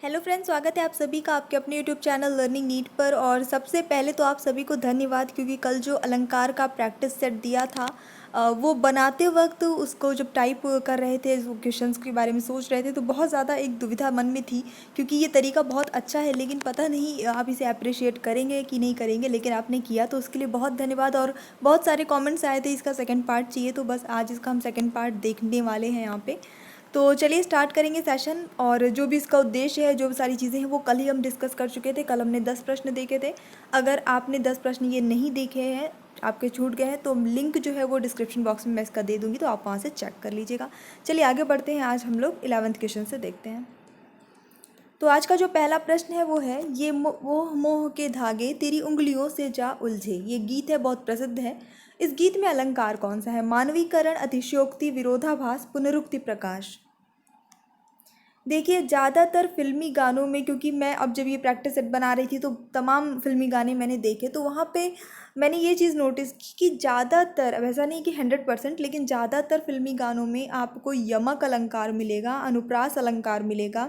Hello friends, स्वागत है आप सभी का आपके अपने यूट्यूब चैनल लर्निंग नीट पर। और सबसे पहले तो आप सभी को धन्यवाद, क्योंकि कल जो अलंकार का प्रैक्टिस सेट दिया था वो बनाते वक्त उसको जब टाइप कर रहे थे, क्वेश्चंस के बारे में सोच रहे थे, तो बहुत ज़्यादा एक दुविधा मन में थी। क्योंकि ये तरीका बहुत अच्छा है, लेकिन पता नहीं आप इसे अप्रिशिएट करेंगे कि नहीं करेंगे, लेकिन आपने किया तो उसके लिए बहुत धन्यवाद। और बहुत सारे कमेंट्स आए थे इसका सेकंड पार्ट चाहिए, तो बस आज इसका हम सेकंड पार्ट देखने वाले हैं यहाँ पे। तो चलिए स्टार्ट करेंगे सेशन। और जो भी इसका उद्देश्य है, जो भी सारी चीज़ें हैं, वो कल ही हम डिस्कस कर चुके थे। कल हमने 10 प्रश्न देखे थे। अगर आपने 10 प्रश्न ये नहीं देखे हैं, आपके छूट गए हैं, तो लिंक जो है वो डिस्क्रिप्शन बॉक्स में मैं इसका दे दूँगी, तो आप वहाँ से चेक कर लीजिएगा। चलिए आगे बढ़ते हैं। आज हम लोग 11th क्वेश्चन से देखते हैं। तो आज का जो पहला प्रश्न है वो है, ये मोह मोह के धागे तेरी उंगलियों से जा उलझे। ये गीत है, बहुत प्रसिद्ध है। इस गीत में अलंकार कौन सा है? मानवीकरण, अतिशयोक्ति, विरोधाभास, पुनरुक्ति, प्रकाश। देखिए, ज़्यादातर फ़िल्मी गानों में, क्योंकि मैं अब जब ये प्रैक्टिस सेट बना रही थी तो तमाम फ़िल्मी गाने मैंने देखे, तो वहाँ पे मैंने ये चीज़ नोटिस की कि ज़्यादातर, अब ऐसा नहीं कि 100%, लेकिन ज़्यादातर फ़िल्मी गानों में आपको यमक अलंकार मिलेगा, अनुप्रास अलंकार मिलेगा,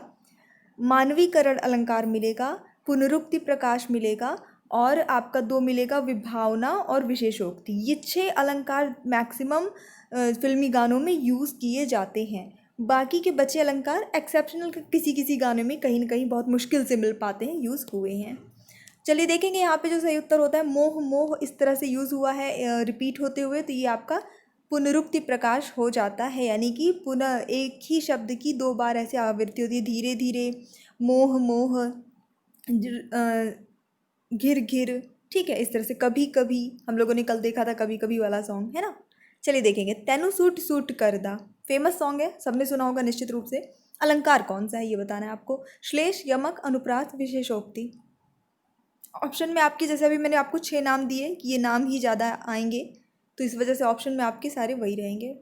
मानवीकरण अलंकार मिलेगा, पुनरुक्ति प्रकाश मिलेगा, और आपका दो मिलेगा विभावना और विशेषोक्ति। ये 6 अलंकार मैक्सिमम फिल्मी गानों में यूज़ किए जाते हैं। बाकी के बचे अलंकार एक्सेप्शनल किसी किसी गाने में कहीं ना कहीं बहुत मुश्किल से मिल पाते हैं, यूज़ हुए हैं। चलिए देखेंगे यहाँ पे जो सही उत्तर होता है, मोह मोह इस तरह से यूज़ हुआ है रिपीट होते हुए, तो ये आपका पुनरुक्ति प्रकाश हो जाता है। यानी कि पुनः एक ही शब्द की 2 बार ऐसे आवृत्ति होती है, धीरे धीरे, मोह मोह, घिर घिर। ठीक है, इस तरह से कभी कभी हम लोगों ने कल देखा था, कभी कभी वाला सॉन्ग है ना। चलिए देखेंगे, तेनु सूट सूट करदा, फेमस सॉन्ग है, सबने सुना होगा निश्चित रूप से। अलंकार कौन सा है ये बताना है आपको। श्लेष, यमक, अनुप्रास, विशेषोक्ति। ऑप्शन में आपके, जैसे अभी मैंने आपको 6 नाम दिए कि ये नाम ही ज़्यादा आएंगे, तो इस वजह से ऑप्शन में आपके सारे वही रहेंगे।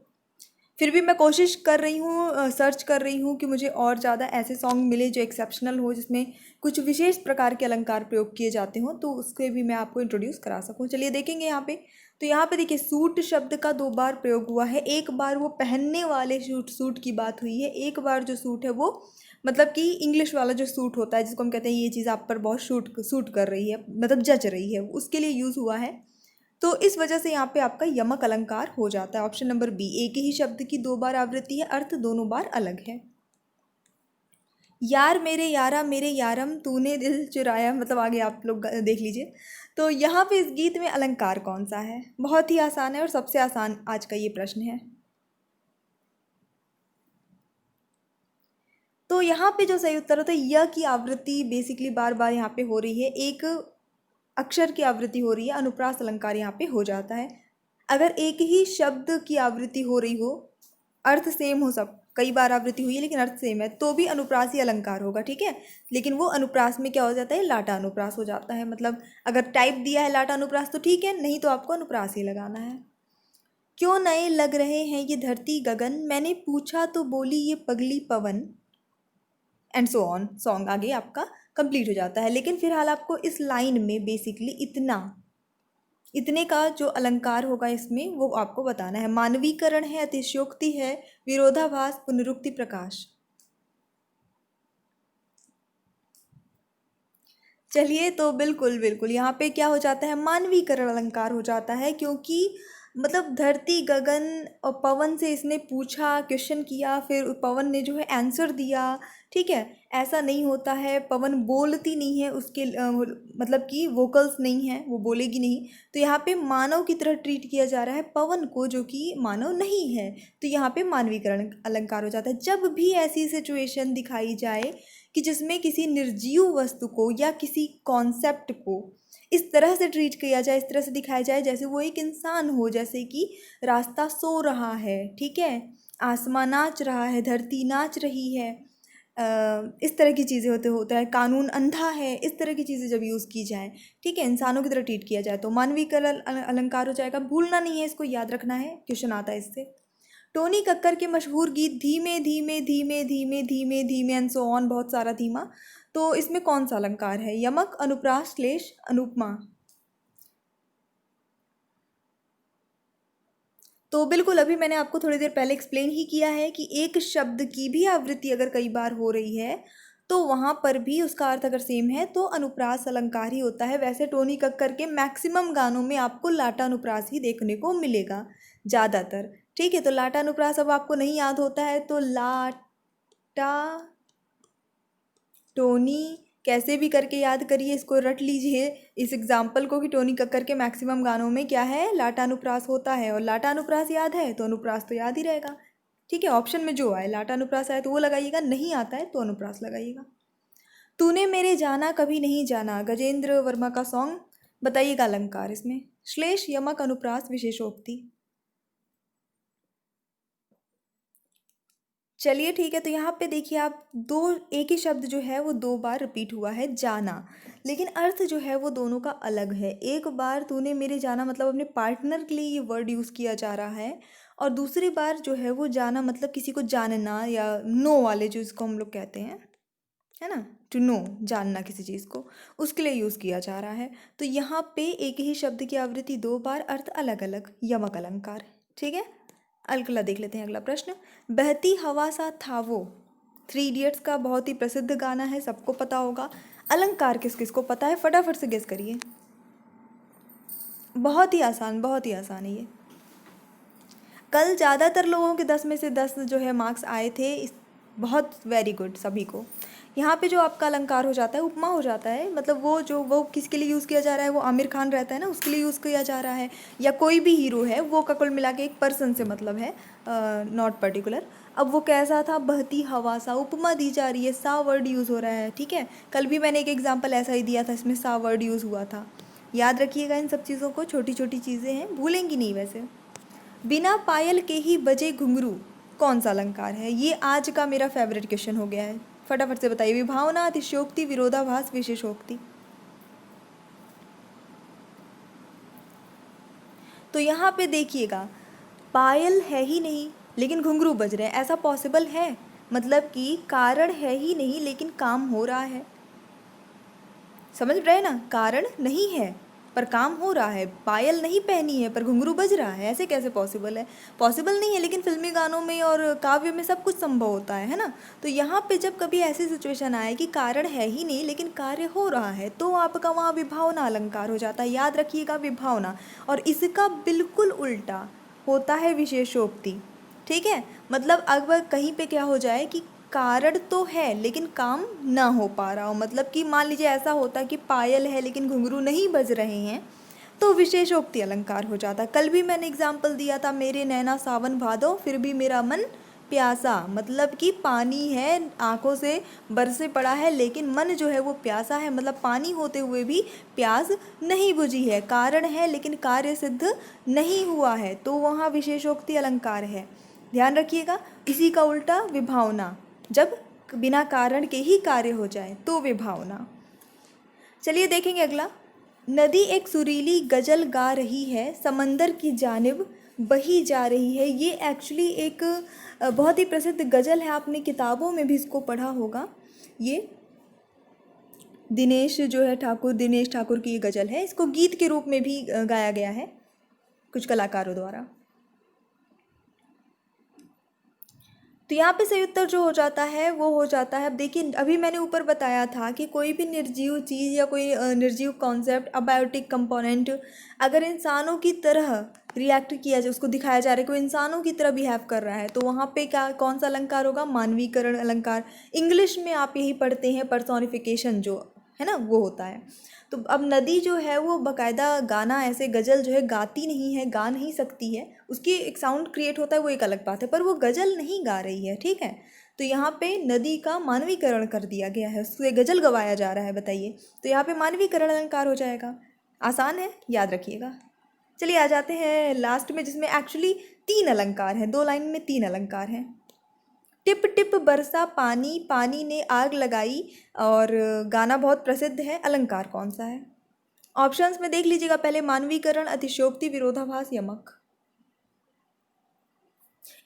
फिर भी मैं कोशिश कर रही हूँ, सर्च कर रही हूँ कि मुझे और ज़्यादा ऐसे सॉन्ग मिले जो एक्सेप्शनल हो, जिसमें कुछ विशेष प्रकार के अलंकार प्रयोग किए जाते हों, तो उसके भी मैं आपको इंट्रोड्यूस करा सकूँ। चलिए देखेंगे यहाँ पे। तो यहाँ पे देखिए, सूट शब्द का 2 बार प्रयोग हुआ है। एक बार वो पहनने वाले सूट की बात हुई है, एक बार जो सूट है वो मतलब कि इंग्लिश वाला जो सूट होता है, जिसको हम कहते हैं ये चीज़ आप पर बहुत सूट कर रही है, मतलब जच रही है, उसके लिए यूज़ हुआ है। तो इस वजह से यहाँ पे आपका यमक अलंकार हो जाता है। ऑप्शन नंबर बी, एक ही शब्द की 2 बार आवृत्ति है, अर्थ दोनों बार अलग है। यार मेरे यारा मेरे यारम तूने दिल चुराया, मतलब आगे आप लोग देख लीजिए। तो यहाँ पे इस गीत में अलंकार कौन सा है? बहुत ही आसान है, और सबसे आसान आज का ये प्रश्न है। तो यहाँ पे जो सही उत्तर होता है, य की आवृत्ति बेसिकली बार बार यहाँ पे हो रही है, एक अक्षर की आवृत्ति हो रही है, अनुप्रास अलंकार यहाँ पे हो जाता है। अगर एक ही शब्द की आवृत्ति हो रही हो, अर्थ सेम हो, सब कई बार आवृत्ति हुई है लेकिन अर्थ सेम है, तो भी अनुप्रास ही अलंकार होगा, ठीक है। लेकिन वो अनुप्रास में क्या हो जाता है, लाटा अनुप्रास हो जाता है। मतलब अगर टाइप दिया है लाटा अनुप्रास तो ठीक है, नहीं तो आपको अनुप्रास ही लगाना है। क्यों नए लग रहे हैं ये धरती गगन, मैंने पूछा तो बोली ये पगली पवन, एंड सो ऑन। सॉन्ग आगे आपका कंप्लीट हो जाता है। लेकिन फिलहाल आपको इस लाइन में बेसिकली इतना, इतने का जो अलंकार होगा इसमें वो आपको बताना है। मानवीकरण है, अतिशयोक्ति है, विरोधाभास, पुनरुक्ति, प्रकाश। चलिए, तो बिल्कुल बिल्कुल यहाँ पे क्या हो जाता है, मानवीकरण अलंकार हो जाता है, क्योंकि मतलब धरती गगन और पवन से इसने पूछा, क्वेश्चन किया, फिर पवन ने जो है आंसर दिया। ठीक है, ऐसा नहीं होता है, पवन बोलती नहीं है, उसके मतलब कि वोकल्स नहीं है, वो बोलेगी नहीं। तो यहाँ पे मानव की तरह ट्रीट किया जा रहा है पवन को, जो कि मानव नहीं है। तो यहाँ पे मानवीकरण अलंकार हो जाता है। जब भी ऐसी सिचुएशन दिखाई जाए कि जिसमें किसी निर्जीव वस्तु को या किसी कॉन्सेप्ट को इस तरह से ट्रीट किया जाए, इस तरह से दिखाया जाए जैसे वो एक इंसान हो, जैसे कि रास्ता सो रहा है, ठीक है, आसमां नाच रहा है, धरती नाच रही है, इस तरह की चीज़ें होता है, कानून अंधा है, इस तरह की चीज़ें जब यूज़ की जाए, ठीक है, इंसानों की तरह ट्रीट किया जाए, तो मानवीकरण अलंकार हो जाएगा। भूलना नहीं है, इसको याद रखना है, क्वेश्चन आता है इससे। टोनी कक्कर के मशहूर गीत धीमे धीमे धीमे धीमे धीमे धीमे एंड सो ऑन, बहुत सारा धीमा, तो इसमें कौन सा अलंकार है? यमक, अनुप्रास, क्लेश, अनुपमा। तो बिल्कुल, अभी मैंने आपको थोड़ी देर पहले एक्सप्लेन ही किया है कि एक शब्द की भी आवृत्ति अगर कई बार हो रही है, तो वहाँ पर भी उसका अर्थ अगर सेम है तो अनुप्रास अलंकार ही होता है। वैसे टोनी कक्कर के मैक्सिमम गानों में आपको लाटानुप्रास ही देखने को मिलेगा ज़्यादातर। ठीक है, तो लाटानुप्रास अब आपको नहीं याद होता है तो लाटा टोनी कैसे भी करके याद करिए, इसको रट लीजिए इस एग्जाम्पल को कि टोनी कक्कर के मैक्सिमम गानों में क्या है, लाटानुप्रास होता है। और लाटानुप्रास याद है तो अनुप्रास तो याद ही रहेगा। ठीक है, ऑप्शन में जो आए, लाटानुप्रास आए तो वो लगाइएगा, नहीं आता है तो अनुप्रास लगाइएगा। तूने मेरे जाना कभी नहीं जाना, गजेंद्र वर्मा का सॉन्ग, बताइएगा अलंकार इसमें। श्लेष, यमक, अनुप्रास, विशेषोक्ति। चलिए ठीक है, तो यहाँ पे देखिए आप दो, एक ही शब्द जो है वो दो बार रिपीट हुआ है, जाना, लेकिन अर्थ जो है वो दोनों का अलग है। एक बार तूने मेरे जाना मतलब अपने पार्टनर के लिए ये वर्ड यूज़ किया जा रहा है, और दूसरी बार जो है वो जाना मतलब किसी को जानना या नो वाले जो इसको हम लोग कहते हैं, है ना, टू नो, जानना किसी चीज़ को, उसके लिए यूज़ किया जा रहा है। तो यहाँ पे एक ही शब्द की आवृत्ति दो बार, अर्थ अलग अलग, यमक अलंकार। ठीक है, अगला देख लेते हैं, अगला प्रश्न। बहती हवा सा था वो, थ्री इडियट्स का बहुत ही प्रसिद्ध गाना है, सबको पता होगा। अलंकार किस किस को पता है, फटाफट से गेस करिए। बहुत ही आसान, बहुत ही आसान है ये। कल ज़्यादातर लोगों के 10 में से 10 जो है मार्क्स आए थे, इस बहुत वेरी गुड सभी को। यहाँ पे जो आपका अलंकार हो जाता है, उपमा हो जाता है, मतलब वो किसके लिए यूज़ किया जा रहा है, वो आमिर खान रहता है ना, उसके लिए यूज़ किया जा रहा है, या कोई भी हीरो है, वो का कुल मिला के एक पर्सन से मतलब है, नॉट पर्टिकुलर। अब वो कैसा था, बहती हवा सा, उपमा दी जा रही है, सा वर्ड यूज़ हो रहा है। ठीक है, कल भी मैंने एक एग्जाम्पल ऐसा ही दिया था, इसमें सा वर्ड यूज़ हुआ था। याद रखिएगा इन सब चीज़ों को, छोटी छोटी चीज़ें हैं, भूलेंगी नहीं वैसे। बिना पायल के ही बजे घुंघरू, कौन सा अलंकार है, ये आज का मेरा फेवरेट क्वेश्चन हो गया है। फटाफट से बताइए, विभावना, अतिशयोक्ति, विरोधाभास, विशेषोक्ति। तो यहाँ पे देखिएगा, पायल है ही नहीं लेकिन घुंघरू बज रहे हैं, ऐसा पॉसिबल है? मतलब कि कारण है ही नहीं लेकिन काम हो रहा है, समझ रहे हैं ना, कारण नहीं है पर काम हो रहा है, पायल नहीं पहनी है पर घुंघरू बज रहा है, ऐसे कैसे पॉसिबल है? पॉसिबल नहीं है, लेकिन फिल्मी गानों में और काव्य में सब कुछ संभव होता है ना। तो यहाँ पे जब कभी ऐसी सिचुएशन आए कि कारण है ही नहीं लेकिन कार्य हो रहा है, तो आपका वहाँ विभावना अलंकार हो जाता है, याद रखिएगा विभावना। और इसका बिल्कुल उल्टा होता है विशेषोक्ति। ठीक है, मतलब अगर कहीं पे क्या हो जाए कि कारण तो है लेकिन काम ना हो पा रहा हो, मतलब कि मान लीजिए ऐसा होता है कि पायल है लेकिन घुंघरू नहीं बज रहे हैं, तो विशेषोक्ति अलंकार हो जाता है। कल भी मैंने एग्जाम्पल दिया था, मेरे नैना सावन भादो फिर भी मेरा मन प्यासा, मतलब कि पानी है, आंखों से बरसे पड़ा है लेकिन मन जो है वो प्यासा है, मतलब पानी होते हुए भी प्यास नहीं बुझी है, कारण है लेकिन कार्य सिद्ध नहीं हुआ है, तो वहाँ विशेषोक्ति अलंकार है। ध्यान रखिएगा, इसी का उल्टा विभावना, जब बिना कारण के ही कार्य हो जाए तो विभावना। चलिए देखेंगे अगला। नदी एक सुरीली गजल गा रही है, समंदर की जानिब बही जा रही है, ये एक्चुअली एक बहुत ही प्रसिद्ध गज़ल है, आपने किताबों में भी इसको पढ़ा होगा। ये दिनेश जो है ठाकुर, दिनेश ठाकुर की ये गज़ल है, इसको गीत के रूप में भी गाया गया है कुछ कलाकारों द्वारा। तो यहाँ पे सही उत्तर जो हो जाता है वो हो जाता है, अब देखिए अभी मैंने ऊपर बताया था कि कोई भी निर्जीव चीज़ या कोई निर्जीव कॉन्सेप्ट, अबायोटिक कंपोनेंट अगर इंसानों की तरह रिएक्ट किया जाए, उसको दिखाया जा रहा है कोई इंसानों की तरह बिहेव कर रहा है, तो वहाँ पे क्या, कौन सा अलंकार होगा, मानवीकरण अलंकार। इंग्लिश में आप यही पढ़ते हैं, पर्सोनिफिकेशन जो है ना वो होता है। तो अब नदी जो है वो बाकायदा गाना, ऐसे गज़ल जो है गाती नहीं है, गा नहीं सकती है, उसकी एक साउंड क्रिएट होता है वो एक अलग बात है, पर वो गज़ल नहीं गा रही है। ठीक है, तो यहाँ पे नदी का मानवीकरण कर दिया गया है, उससे गज़ल गवाया जा रहा है, बताइए, तो यहाँ पे मानवीकरण अलंकार हो जाएगा। आसान है, याद रखिएगा। चलिए आ जाते हैं लास्ट में, जिसमें एक्चुअली 3 अलंकार हैं, 2 लाइन में 3 अलंकार हैं। टिप टिप बरसा पानी, पानी ने आग लगाई, और गाना बहुत प्रसिद्ध है, अलंकार कौन सा है? ऑप्शंस में देख लीजिएगा पहले, मानवीकरण, अतिशयोक्ति, विरोधाभास, यमक।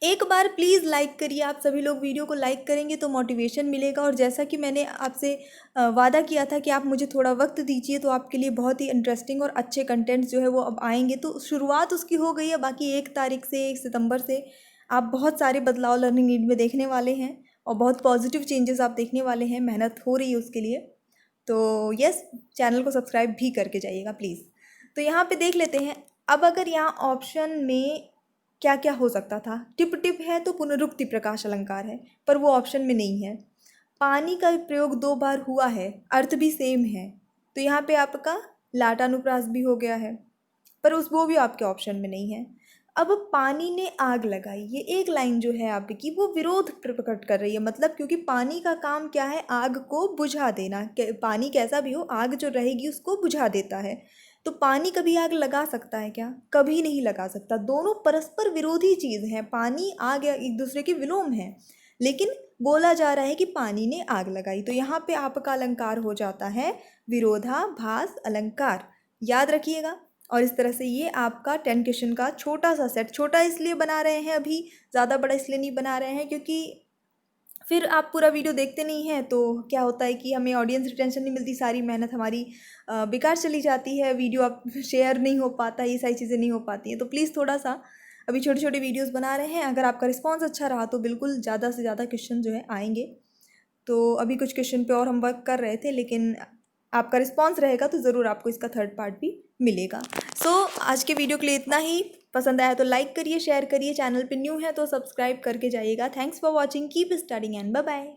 एक बार प्लीज़ लाइक करिए, आप सभी लोग वीडियो को लाइक करेंगे तो मोटिवेशन मिलेगा, और जैसा कि मैंने आपसे वादा किया था कि आप मुझे थोड़ा वक्त दीजिए, तो आपके लिए बहुत ही इंटरेस्टिंग और अच्छे कंटेंट्स जो है वो अब आएंगे। तो शुरुआत उसकी हो गई है, बाकी 1 तारीख से, 1 सितंबर से आप बहुत सारे बदलाव लर्निंग नीड में देखने वाले हैं, और बहुत पॉजिटिव चेंजेस आप देखने वाले हैं, मेहनत हो रही है उसके लिए। तो यस, चैनल को सब्सक्राइब भी करके जाइएगा प्लीज़। तो यहाँ पे देख लेते हैं, अब अगर यहाँ ऑप्शन में क्या क्या हो सकता था। टिप टिप है तो पुनरुक्ति प्रकाश अलंकार है, पर वो ऑप्शन में नहीं है। पानी का प्रयोग 2 बार हुआ है, अर्थ भी सेम है, तो यहाँ पे आपका लाटानुप्रास भी हो गया है, पर वो भी आपके ऑप्शन में नहीं है। अब पानी ने आग लगाई, ये एक लाइन जो है आपकी वो विरोध प्रकट कर रही है। मतलब क्योंकि पानी का काम क्या है, आग को बुझा देना। पानी कैसा भी हो, आग जो रहेगी उसको बुझा देता है। तो पानी कभी आग लगा सकता है क्या? कभी नहीं लगा सकता। दोनों परस्पर विरोधी चीज़ हैं, पानी आग एक दूसरे के विलोम है, लेकिन बोला जा रहा है कि पानी ने आग लगाई। तो यहाँ पे आपका अलंकार हो जाता है विरोधाभास अलंकार, याद रखिएगा। और इस तरह से ये आपका 10 क्वेश्चन का छोटा सा सेट, छोटा इसलिए बना रहे हैं अभी, ज़्यादा बड़ा इसलिए नहीं बना रहे हैं क्योंकि फिर आप पूरा वीडियो देखते नहीं हैं तो क्या होता है कि हमें ऑडियंस रिटेंशन नहीं मिलती, सारी मेहनत हमारी बेकार चली जाती है, वीडियो आप शेयर नहीं हो पाता, ये सारी चीज़ें नहीं हो पाती हैं। तो प्लीज़ थोड़ा सा अभी छोटे छोटे वीडियोस बना रहे हैं, अगर आपका रिस्पांस अच्छा रहा तो बिल्कुल ज़्यादा से ज़्यादा क्वेश्चन जो है आएंगे। तो अभी कुछ क्वेश्चन पे और हम वर्क कर रहे थे, लेकिन आपका रिस्पांस रहेगा तो ज़रूर आपको इसका थर्ड पार्ट भी मिलेगा। सो आज के वीडियो के लिए इतना ही। पसंद आया तो लाइक करिए, शेयर करिए, चैनल पे न्यू है तो सब्सक्राइब करके जाइएगा। Thanks for watching, keep studying and bye bye.